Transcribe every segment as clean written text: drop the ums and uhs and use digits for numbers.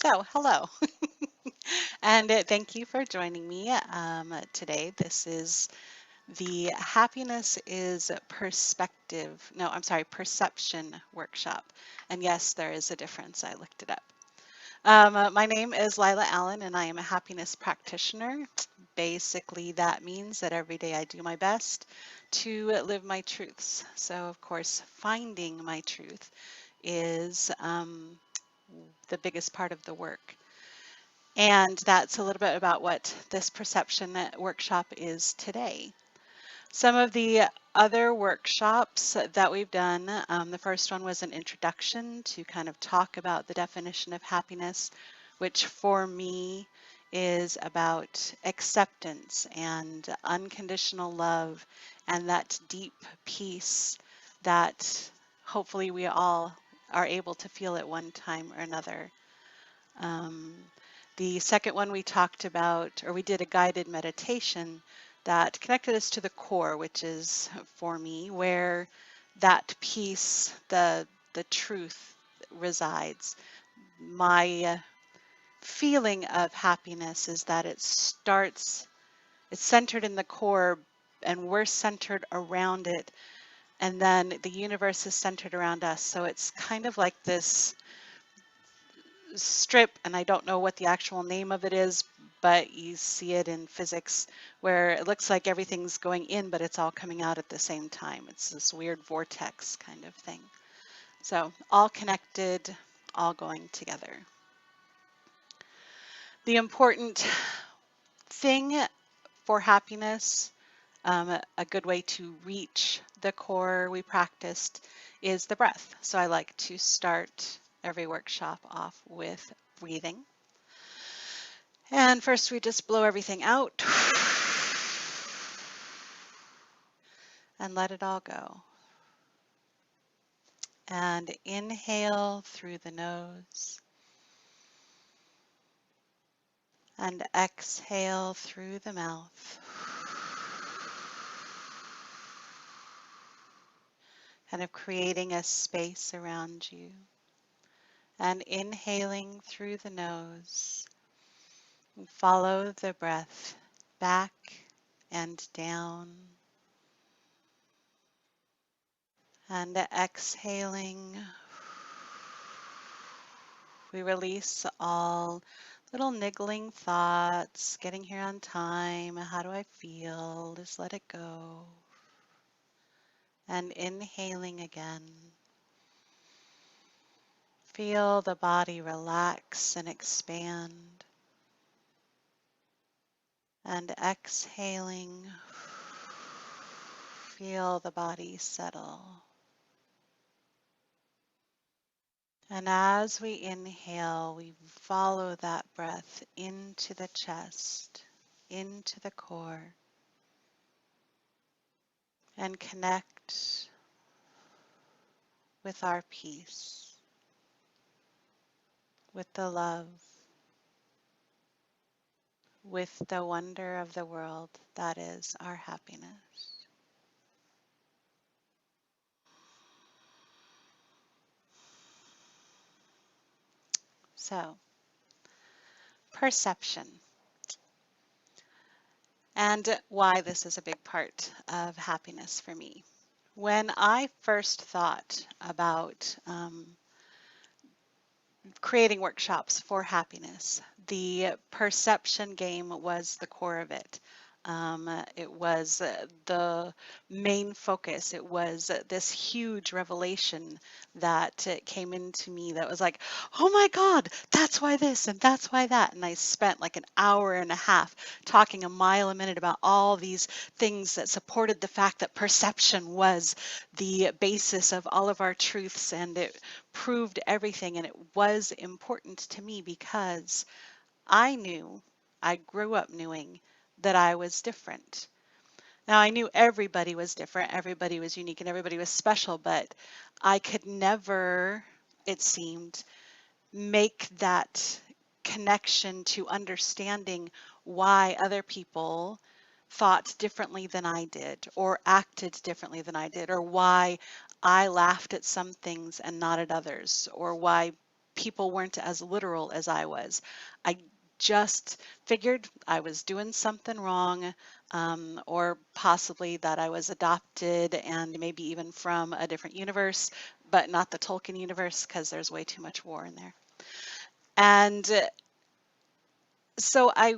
So, hello, and thank you for joining me today. This is the Happiness is Perspective, no, I'm sorry, Perception workshop. And yes, there is a difference. I looked it up. My name is Lila Allen, and I am a happiness practitioner. Basically, that means that every day I do my best to live my truths. So, of course, finding my truth is the biggest part of the work. And that's a little bit about what this perception workshop is today. Some of the other workshops that we've done, the first one was an introduction to kind of talk about the definition of happiness, which for me is about acceptance and unconditional love and that deep peace that hopefully we all are able to feel at one time or another. Um, the second one we talked about, or we did a guided meditation that connected us to the core, which is for me where that peace, the truth resides. My feeling of happiness is that it's centered in the core and we're centered around it. And then the universe is centered around us. So it's kind of like this strip, and I don't know what the actual name of it is, but you see it in physics where it looks like everything's going in, but it's all coming out at the same time. It's this weird vortex kind of thing. So all connected, all going together. The important thing for happiness, a good way to reach the core we practiced is the breath. So I like to start every workshop off with breathing. And first we just blow everything out and let it all go. And inhale through the nose and exhale through the mouth. Kind of creating a space around you. And inhaling through the nose. Follow the breath back and down. And exhaling, we release all little niggling thoughts, getting here on time, how do I feel, just let it go. And inhaling again. Feel the body relax and expand. And exhaling, feel the body settle. And as we inhale, we follow that breath into the chest, into the core, and connect with our peace, with the love, with the wonder of the world that is our happiness. So, perception, and why this is a big part of happiness for me. When I first thought about creating workshops for happiness, the perception game was the core of it. It was the main focus. It was this huge revelation that came into me that was like, oh my God, that's why this and that's why that. And I spent like an hour and a half talking a mile a minute about all these things that supported the fact that perception was the basis of all of our truths, and it proved everything. And it was important to me because I grew up knowing that I was different. Now, I knew everybody was different, everybody was unique, and everybody was special, but I could never, it seemed, make that connection to understanding why other people thought differently than I did, or acted differently than I did, or why I laughed at some things and not at others, or why people weren't as literal as I was. I just figured I was doing something wrong, or possibly that I was adopted and maybe even from a different universe, but not the Tolkien universe because there's way too much war in there. And so I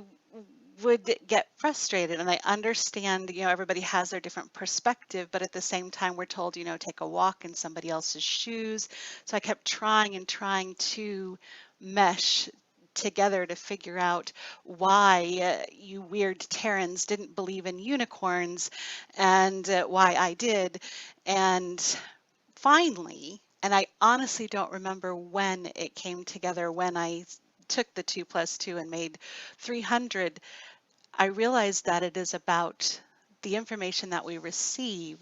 would get frustrated, and I understand, everybody has their different perspective, but at the same time we're told, take a walk in somebody else's shoes. So I kept trying and trying to mesh together to figure out why you weird Terrans didn't believe in unicorns, and why I did. And finally, and I honestly don't remember when it came together, when I took the 2 plus 2 and made 300, I realized that it is about the information that we receive,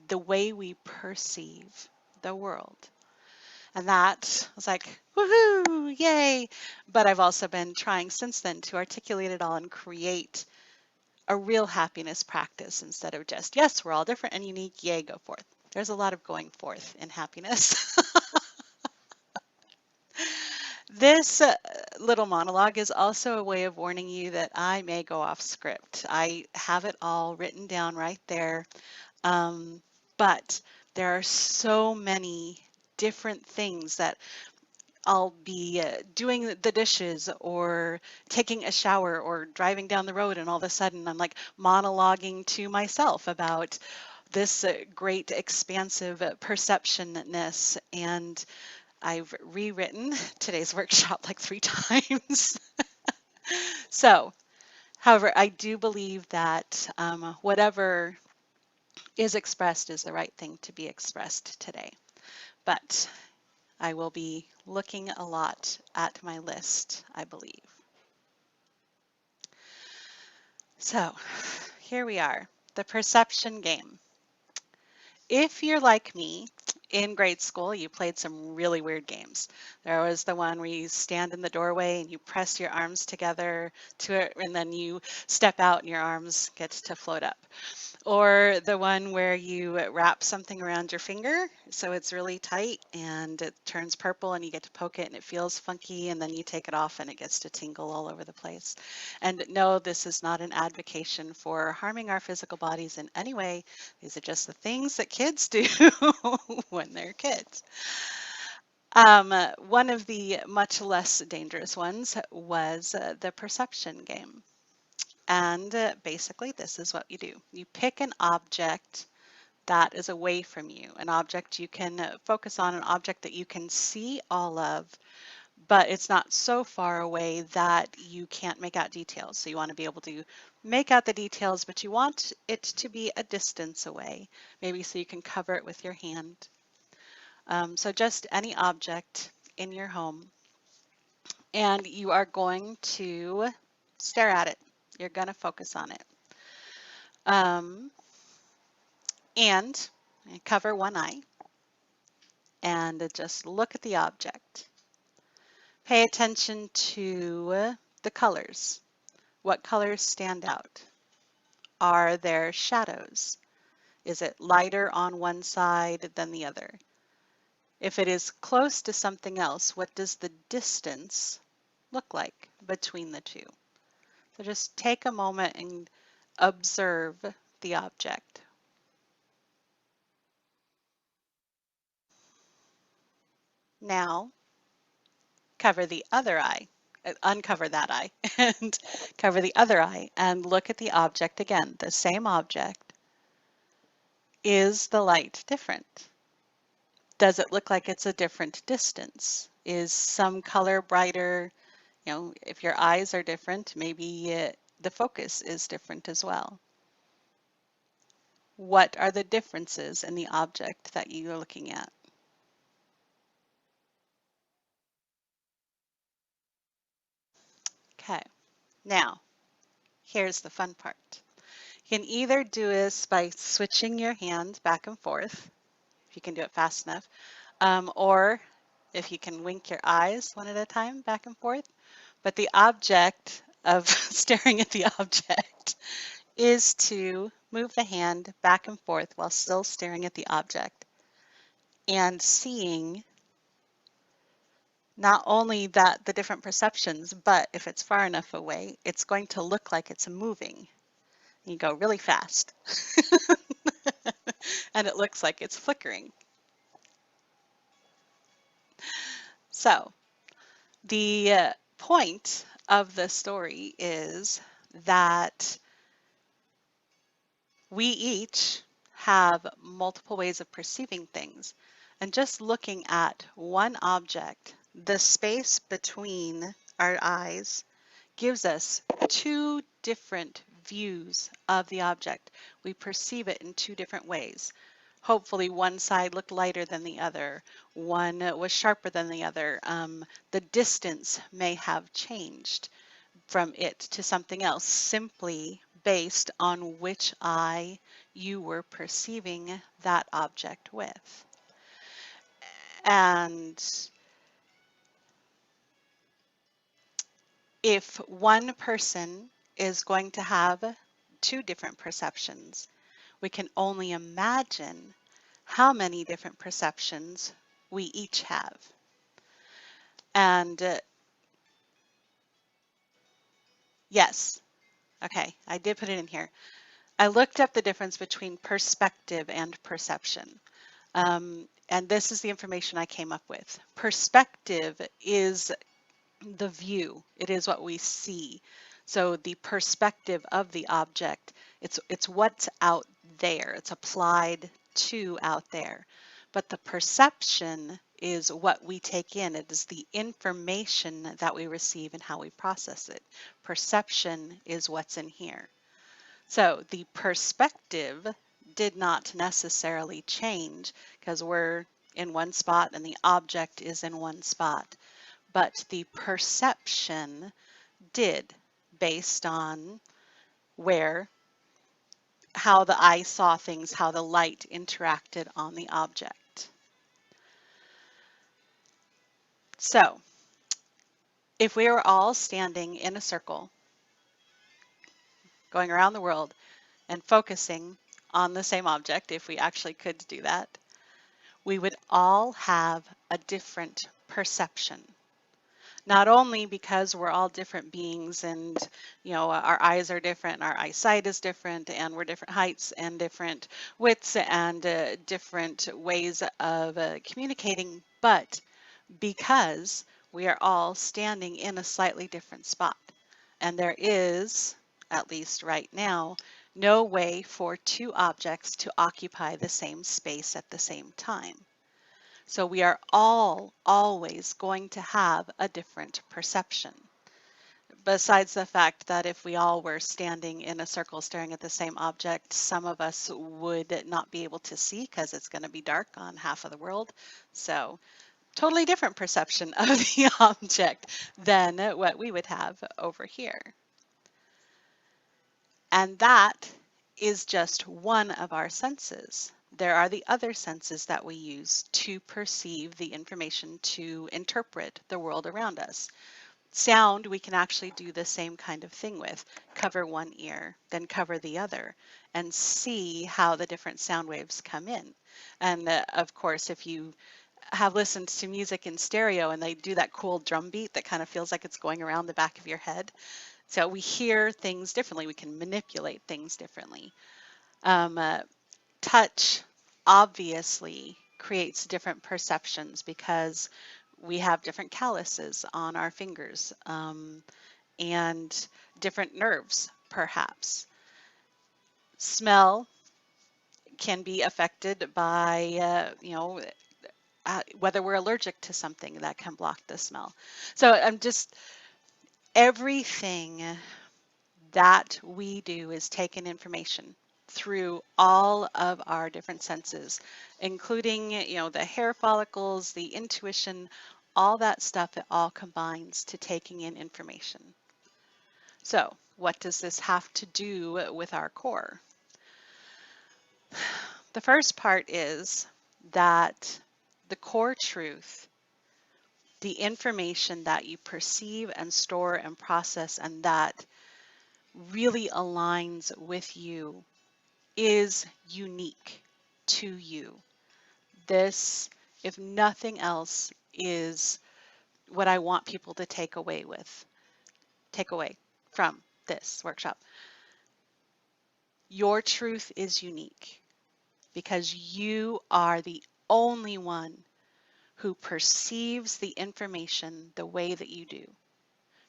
the way we perceive the world. And that was like, woohoo, yay. But I've also been trying since then to articulate it all and create a real happiness practice instead of just, yes, we're all different and unique, yay, go forth. There's a lot of going forth in happiness. This little monologue is also a way of warning you that I may go off script. I have it all written down right there, but there are so many different things that I'll be doing the dishes or taking a shower or driving down the road, and all of a sudden I'm like monologuing to myself about this great expansive perceptionness. And I've rewritten today's workshop like 3 times. So, however, I do believe that whatever is expressed is the right thing to be expressed today. But I will be looking a lot at my list, I believe. So, here we are, the perception game. If you're like me, in grade school, you played some really weird games. There was the one where you stand in the doorway and you press your arms together to it, and then you step out and your arms get to float up. Or the one where you wrap something around your finger so it's really tight and it turns purple and you get to poke it and it feels funky, and then you take it off and it gets to tingle all over the place. And no, this is not an advocation for harming our physical bodies in any way. These are just the things that kids do when they're kids. One of the much less dangerous ones was the perception game. And basically, this is what you do. You pick an object that is away from you, an object you can focus on, an object that you can see all of, but it's not so far away that you can't make out details. So you want to be able to make out the details, but you want it to be a distance away, maybe so you can cover it with your hand. So just any object in your home, and you are going to stare at it. You're going to focus on it. And cover one eye and just look at the object. Pay attention to the colors. What colors stand out? Are there shadows? Is it lighter on one side than the other? If it is close to something else, what does the distance look like between the two? So just take a moment and observe the object. Now, cover the other eye, uncover that eye, and cover the other eye and look at the object again, the same object. Is the light different? Does it look like it's a different distance? Is some color brighter? If your eyes are different, maybe the focus is different as well. What are the differences in the object that you're looking at? Okay, now here's the fun part. You can either do this by switching your hand back and forth, if you can do it fast enough, or if you can wink your eyes one at a time back and forth. But the object of staring at the object is to move the hand back and forth while still staring at the object and seeing Not only that, the different perceptions, but if it's far enough away, it's going to look like it's moving. You go really fast, and it looks like it's flickering. So the point of the story is that we each have multiple ways of perceiving things. And just looking at one object, the space between our eyes gives us two different views of the object. We perceive it in two different ways. Hopefully one side looked lighter than the other, one was sharper than the other. The distance may have changed from it to something else simply based on which eye you were perceiving that object with. And if one person is going to have two different perceptions, we can only imagine how many different perceptions we each have. And yes, okay, I did put it in here. I looked up the difference between perspective and perception. And this is the information I came up with. Perspective is the view. It is what we see. So the perspective of the object, it's what's out there. It's applied to out there. But the perception is what we take in. It is the information that we receive and how we process it. Perception is what's in here. So the perspective did not necessarily change because we're in one spot and the object is in one spot, but the perception did based on where, how the eye saw things, how the light interacted on the object. So if we were all standing in a circle, going around the world and focusing on the same object, if we actually could do that, we would all have a different perception. Not only because we're all different beings and, you know, our eyes are different, our eyesight is different, and we're different heights and different widths and different ways of communicating, but because we are all standing in a slightly different spot. And there is, at least right now, no way for two objects to occupy the same space at the same time. So we are all always going to have a different perception. Besides the fact that if we all were standing in a circle staring at the same object, some of us would not be able to see because it's going to be dark on half of the world. So totally different perception of the object than what we would have over here. And that is just one of our senses. There are the other senses that we use to perceive the information, to interpret the world around us. Sound, we can actually do the same kind of thing with. Cover one ear, then cover the other, and see how the different sound waves come in. And of course, if you have listened to music in stereo and they do that cool drum beat that kind of feels like it's going around the back of your head, so we hear things differently. We can manipulate things differently. Touch obviously creates different perceptions because we have different calluses on our fingers and different nerves, perhaps. Smell can be affected by, whether we're allergic to something that can block the smell. So I'm just, everything that we do is take in information through all of our different senses, including, the hair follicles, the intuition, all that stuff, it all combines to taking in information. So what does this have to do with our core? The first part is that the core truth, the information that you perceive and store and process and that really aligns with you is unique to you. This, if nothing else, is what I want people to take away from this workshop. Your truth is unique because you are the only one who perceives the information the way that you do.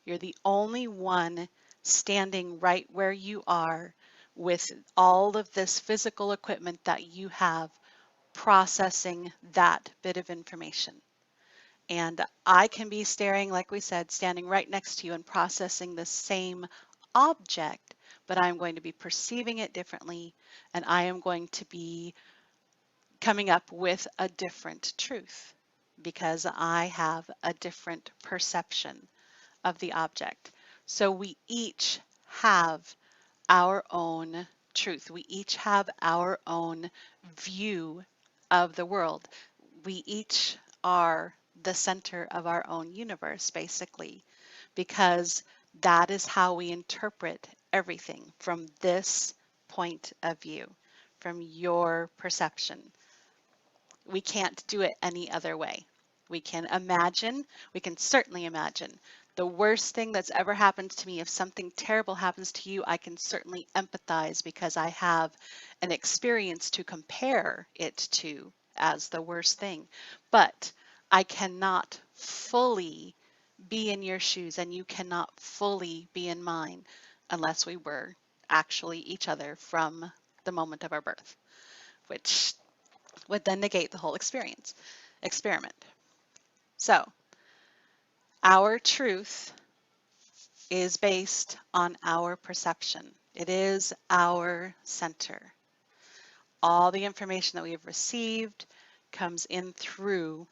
You're the only one standing right where you are with all of this physical equipment that you have processing that bit of information. And I can be staring, like we said, standing right next to you and processing the same object, but I'm going to be perceiving it differently, and I am going to be coming up with a different truth because I have a different perception of the object. So we each have our own truth. We each have our own view of the world. We each are the center of our own universe, basically, because that is how we interpret everything from this point of view, from your perception. We can't do it any other way. We can imagine, we can certainly imagine the worst thing that's ever happened to me. If something terrible happens to you, I can certainly empathize because I have an experience to compare it to as the worst thing. But I cannot fully be in your shoes and you cannot fully be in mine unless we were actually each other from the moment of our birth, which would then negate the whole experiment. So our truth is based on our perception. It is our center. All the information that we have received comes in through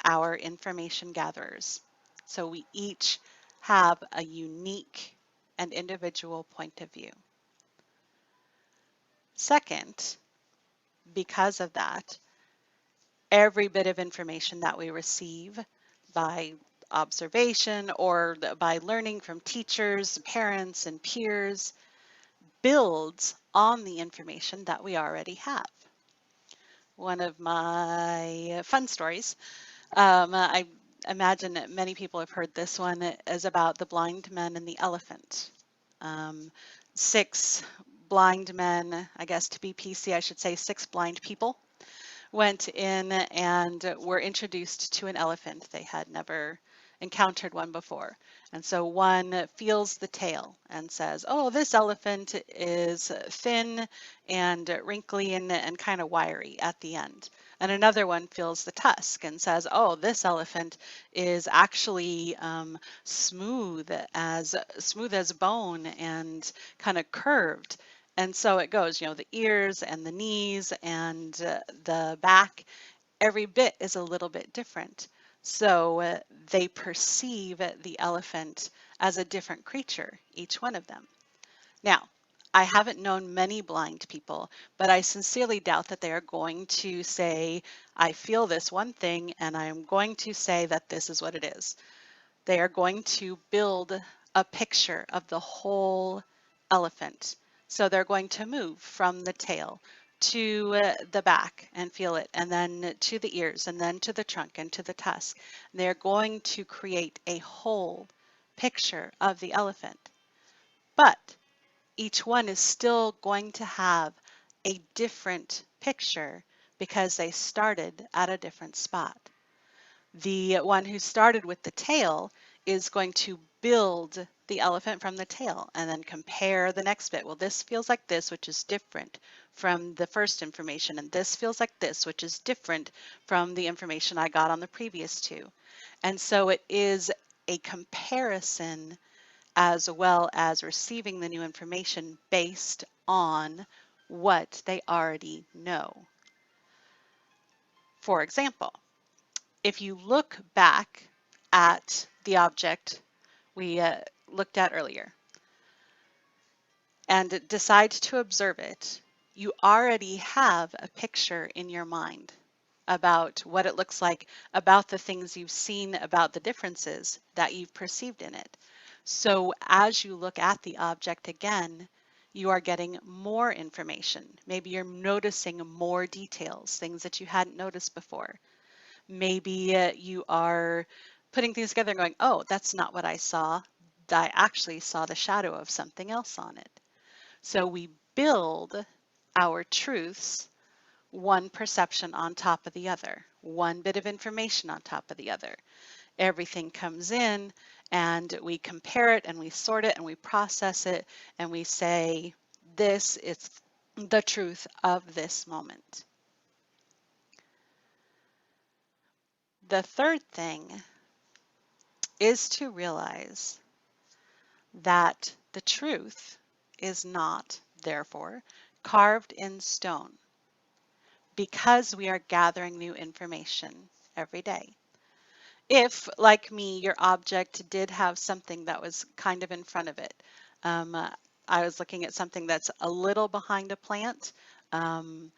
our information gatherers. So we each have a unique and individual point of view. Second, because of that, every bit of information that we receive by observation or by learning from teachers, parents, and peers builds on the information that we already have. One of my fun stories, I imagine that many people have heard this one, is about the blind men and the elephant. Um, Six blind men, I guess to be PC, I should say six blind people went in and were introduced to an elephant. They had never encountered one before. And so one feels the tail and says, oh, this elephant is thin and wrinkly and kind of wiry at the end. And another one feels the tusk and says, oh, this elephant is actually smooth as bone and kind of curved. And so it goes, you know, the ears and the knees and the back, every bit is a little bit different. So they perceive the elephant as a different creature, each one of them. Now, I haven't known many blind people, but I sincerely doubt that they are going to say, I feel this one thing, and I'm going to say that this is what it is. They are going to build a picture of the whole elephant. So they're going to move from the tail to the back and feel it, and then to the ears, and then to the trunk and to the tusk. They're going to create a whole picture of the elephant. But each one is still going to have a different picture because they started at a different spot. The one who started with the tail is going to build the elephant from the tail and then compare the next bit. Well, this feels like this, which is different from the first information, and this feels like this, which is different from the information I got on the previous two. And so it is a comparison as well as receiving the new information based on what they already know. For example, if you look back at the object we looked at earlier and decide to observe it, you already have a picture in your mind about what it looks like, about the things you've seen, about the differences that you've perceived in it. So as you look at the object again, you are getting more information. Maybe you're noticing more details, things that you hadn't noticed before. Maybe you are putting things together and going, oh, that's not what I saw. I actually saw the shadow of something else on it. So we build our truths one perception on top of the other, one bit of information on top of the other. Everything comes in and we compare it and we sort it and we process it and we say, this is the truth of this moment. The third thing is to realize that the truth is not, therefore, carved in stone because we are gathering new information every day. If, like me, your object did have something that was kind of in front of it, um, I was looking at something that's a little behind a plant, and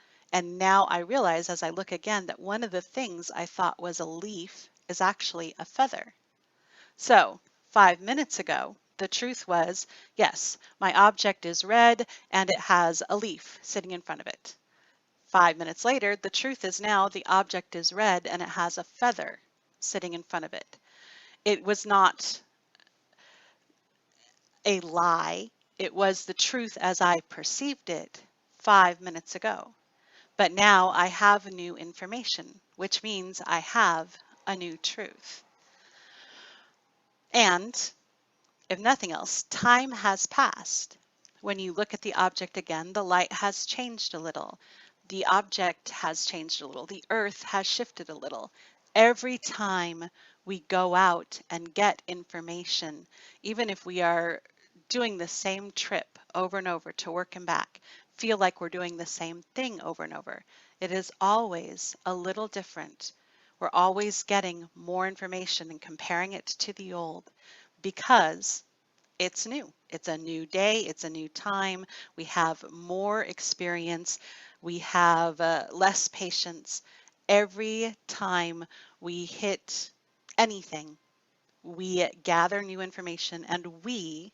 now I realize as I look again that one of the things I thought was a leaf is actually a feather. So 5 minutes ago, the truth was, yes, my object is red and it has a leaf sitting in front of it. 5 minutes later, the truth is now the object is red and it has a feather sitting in front of it. It was not a lie. It was the truth as I perceived it 5 minutes ago. But now I have new information, which means I have a new truth. And if nothing else, time has passed. When you look at the object again, the light has changed a little. The object has changed a little. The earth has shifted a little. Every time we go out and get information, even if we are doing the same trip over and over to work and back, feel like we're doing the same thing over and over, it is always a little different. We're always getting more information and comparing it to the old because it's new. It's a new day. It's a new time. We have more experience. We have less patience. Every time we hit anything, we gather new information and we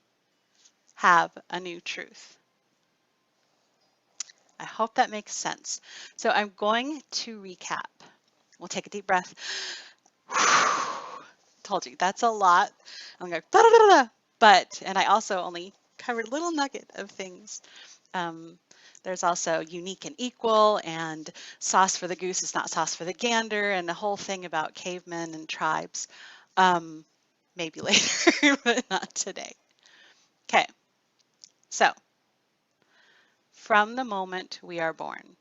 have a new truth. I hope that makes sense. So I'm going to recap. We'll take a deep breath. Told you that's a lot. I'm going da, da, da, da. But, and I also only covered a little nugget of things. Um, there's also unique and equal, and sauce for the goose is not sauce for the gander, and the whole thing about cavemen and tribes. Maybe later, but not today. Okay, so from the moment we are born,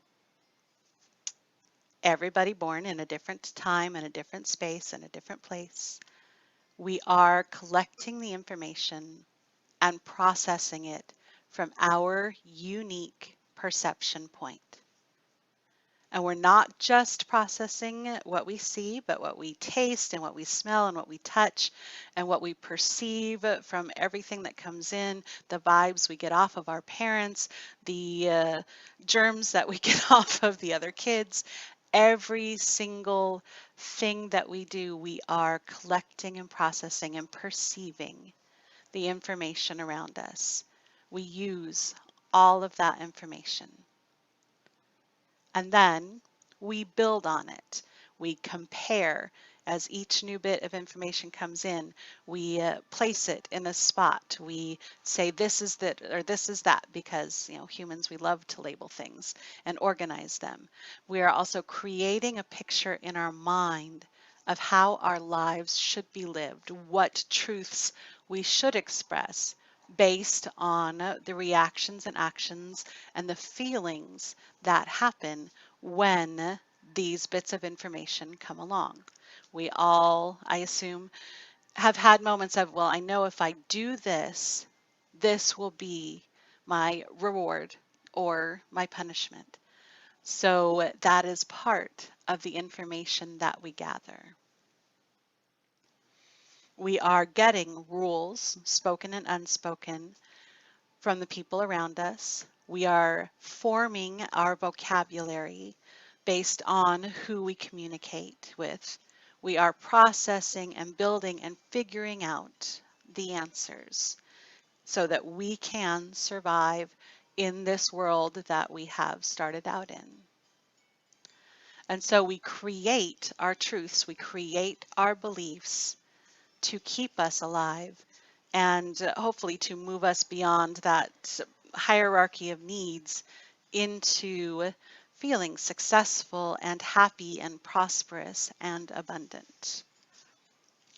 everybody born in a different time and a different space and a different place, we are collecting the information and processing it from our unique perception point. And we're not just processing what we see, but what we taste and what we smell and what we touch and what we perceive from everything that comes in, the vibes we get off of our parents, the germs that we get off of the other kids. Every single thing that we do, we are collecting and processing and perceiving the information around us. We use all of that information. And then we build on it. We compare as each new bit of information comes in. We place it in a spot. We say this is that or this is that because humans, we love to label things and organize them. We are also creating a picture in our mind of how our lives should be lived, what truths we should express based on the reactions and actions and the feelings that happen when these bits of information come along. We all, I assume, have had moments of, well, I know if I do this, this will be my reward or my punishment. So that is part of the information that we gather. We are getting rules, spoken and unspoken, from the people around us. We are forming our vocabulary based on who we communicate with. We are processing and building and figuring out the answers so that we can survive in this world that we have started out in. And so we create our truths, we create our beliefs to keep us alive and hopefully to move us beyond that hierarchy of needs into feeling successful and happy and prosperous and abundant.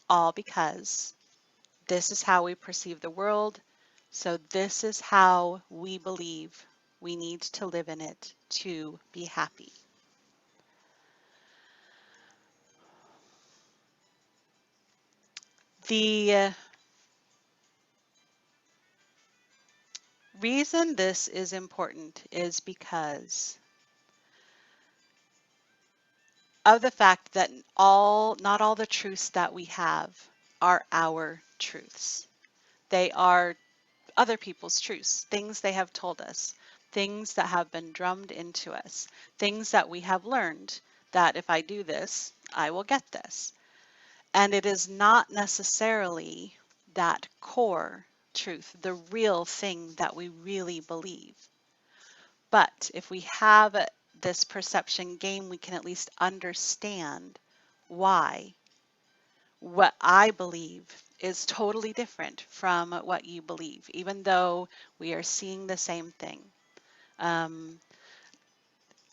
All because this is how we perceive the world, so this is how we believe we need to live in it to be happy. The reason this is important is because of the fact that not all the truths that we have are our truths. They are other people's truths, things they have told us, things that have been drummed into us, things that we have learned that if I do this, I will get this. And it is not necessarily that core truth, the real thing that we really believe. But if we have this perception game, we can at least understand why what I believe is totally different from what you believe, even though we are seeing the same thing. Um,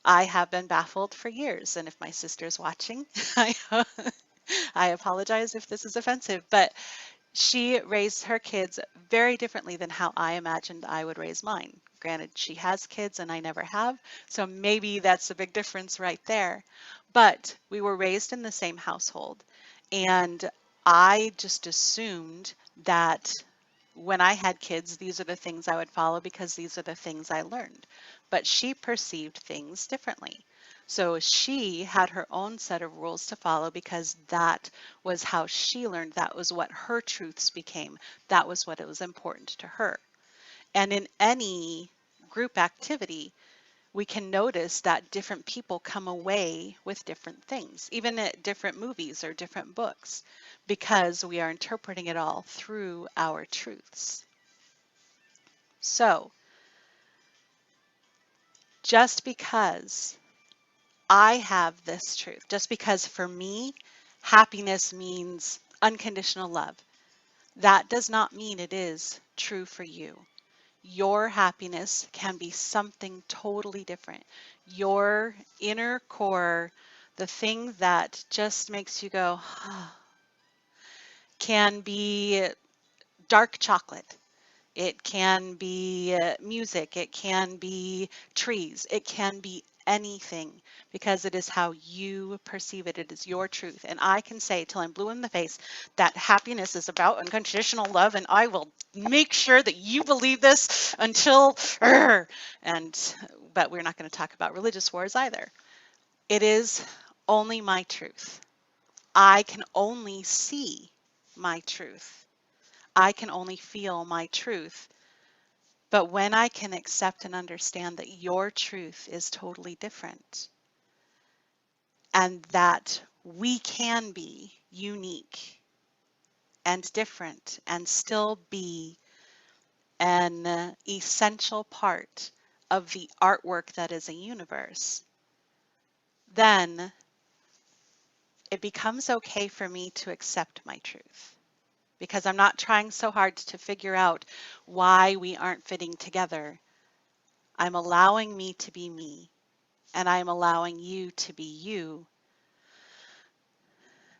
I have been baffled for years, and if my sister's watching, I apologize if this is offensive, but she raised her kids very differently than how I imagined I would raise mine. Granted, she has kids and I never have, so maybe that's a big difference right there. But we were raised in the same household, and I just assumed that when I had kids, these are the things I would follow because these are the things I learned. But she perceived things differently. So she had her own set of rules to follow because that was how she learned. That was what her truths became. That was what it was important to her. And in any group activity, we can notice that different people come away with different things, even at different movies or different books, because we are interpreting it all through our truths. So, just because I have this truth, just because for me, happiness means unconditional love, that does not mean it is true for you. Your happiness can be something totally different. Your inner core, the thing that just makes you go, can be dark chocolate. It can be music. It can be trees. It can be anything because it is how you perceive it. It is your truth. And I can say till I'm blue in the face that happiness is about unconditional love, and I will make sure that you believe this until, and but we're not going to talk about religious wars either. It is only my truth. I can only see my truth. I can only feel my truth. But when I can accept and understand that your truth is totally different and that we can be unique and different and still be an essential part of the artwork that is a universe, then it becomes okay for me to accept my truth because I'm not trying so hard to figure out why we aren't fitting together. I'm allowing me to be me, and I'm allowing you to be you,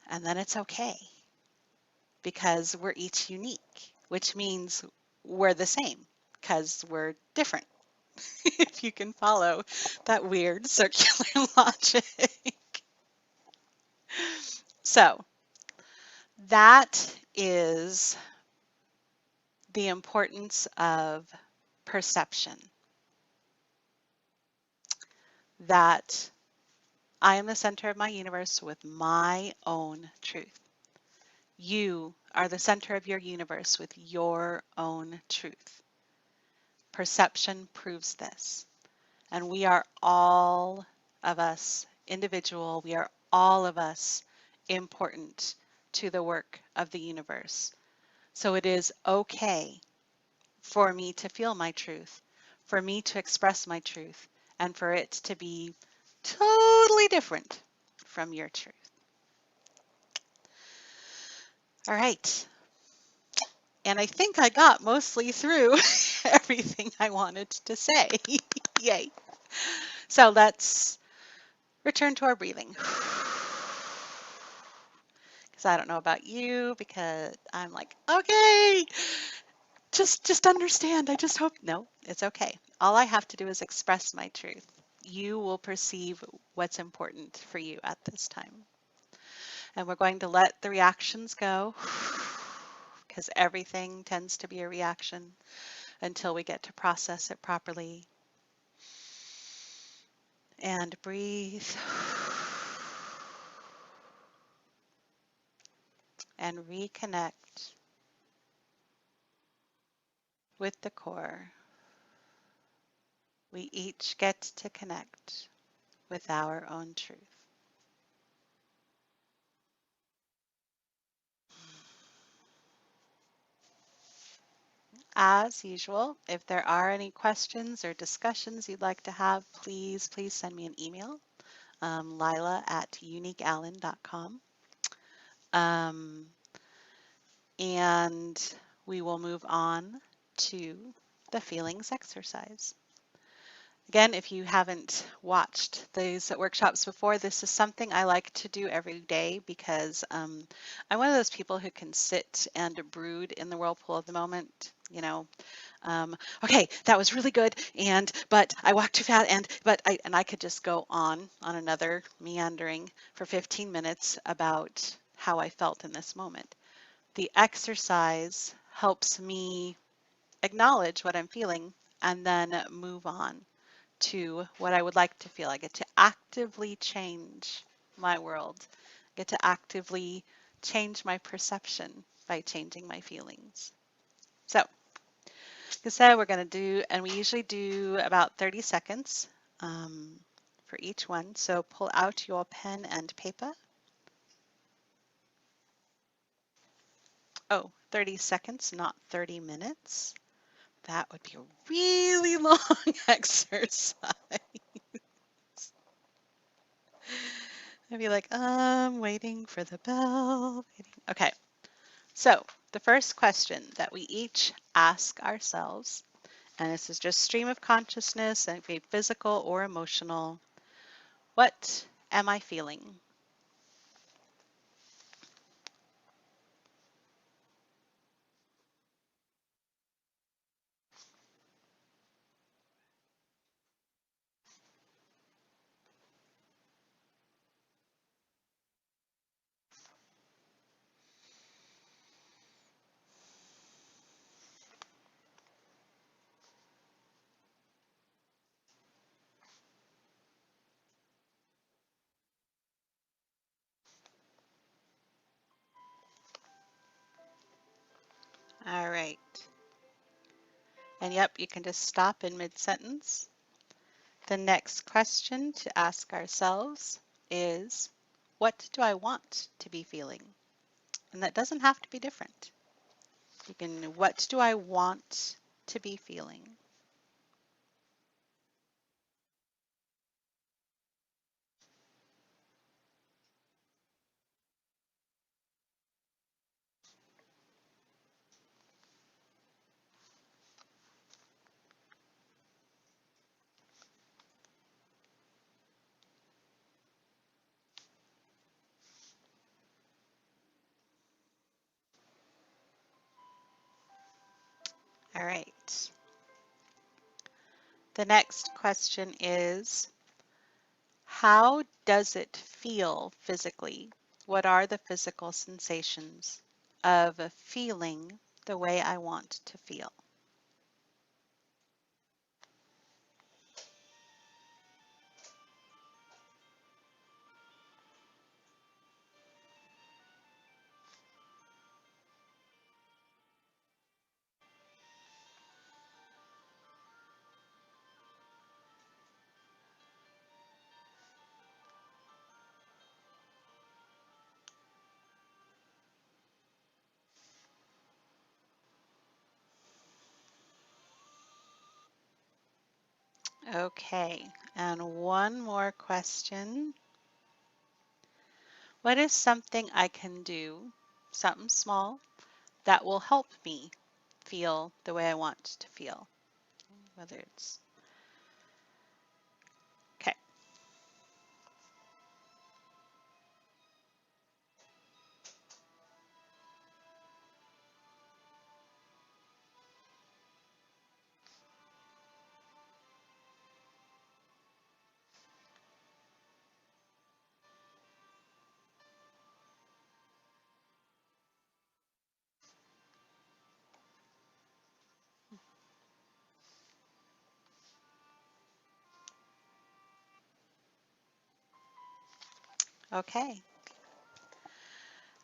and then it's okay because we're each unique, which means we're the same because we're different. If you can follow that weird circular logic. So that is the importance of perception, that I am the center of my universe with my own truth. You are the center of your universe with your own truth. Perception proves this. And we are all of us individual. We are all of us important to the work of the universe. So it is okay for me to feel my truth, for me to express my truth, and for it to be totally different from your truth. All right. And I think I got mostly through everything I wanted to say. Yay. So let's return to our breathing. Because I don't know about you, because I'm like, okay, just understand. I just hope. No, it's okay. All I have to do is express my truth. You will perceive what's important for you at this time. And we're going to let the reactions go because everything tends to be a reaction until we get to process it properly. And breathe. And reconnect with the core. We each get to connect with our own truth. As usual, if there are any questions or discussions you'd like to have, please send me an email, lila@uniqueallen.com. Um, and we will move on to the feelings exercise. Again, if you haven't watched these workshops before, this is something I like to do every day because I'm one of those people who can sit and brood in the whirlpool of the moment. Okay, that was really good, but I walked too fast, and I could just go on another meandering for 15 minutes about how I felt in this moment. The exercise helps me acknowledge what I'm feeling and then move on to what I would like to feel. I get to actively change my world. I get to actively change my perception by changing my feelings. So, like I said, we're going to do, and we usually do about 30 seconds for each one. So pull out your pen and paper. Oh, 30 seconds, not 30 minutes. That would be a really long exercise. I'd be like, waiting for the bell. Okay, so the first question that we each ask ourselves, and this is just stream of consciousness, and it can be physical or emotional. What am I feeling? All right. And yep, you can just stop in mid-sentence. The next question to ask ourselves is, what do I want to be feeling? And that doesn't have to be different. You can, what do I want to be feeling? All right. The next question is, how does it feel physically? What are the physical sensations of feeling the way I want to feel? Okay, and one more question. What is something I can do something small that will help me feel the way I want to feel. Whether it's okay. Okay.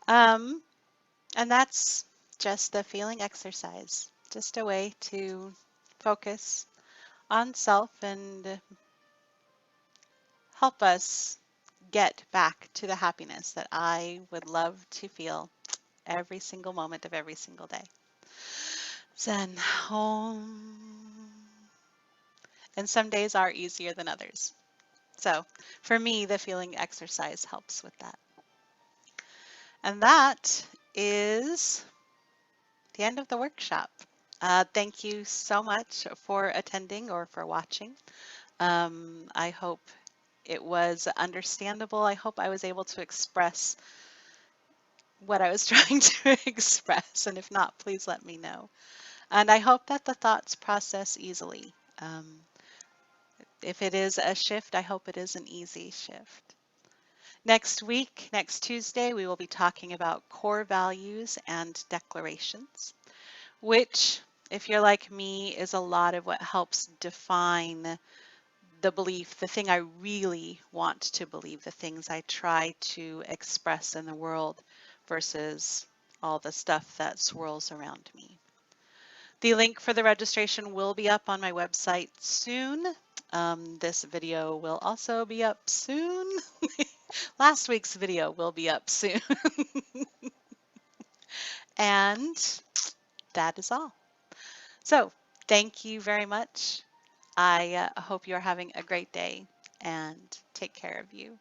Um, and that's just the feeling exercise, just a way to focus on self and help us get back to the happiness that I would love to feel every single moment of every single day. Zen home. And some days are easier than others. So for me, the feeling exercise helps with that. And that is the end of the workshop. Thank you so much for attending or for watching. I hope it was understandable. I hope I was able to express what I was trying to express. And if not, please let me know. And I hope that the thoughts process easily. If it is a shift, I hope it is an easy shift. Next week, next Tuesday, we will be talking about core values and declarations, which, if you're like me, is a lot of what helps define the belief, the thing I really want to believe, the things I try to express in the world versus all the stuff that swirls around me. The link for the registration will be up on my website soon. This video will also be up soon. Last week's video will be up soon. And that is all. So thank you very much. I hope you're having a great day and take care of you.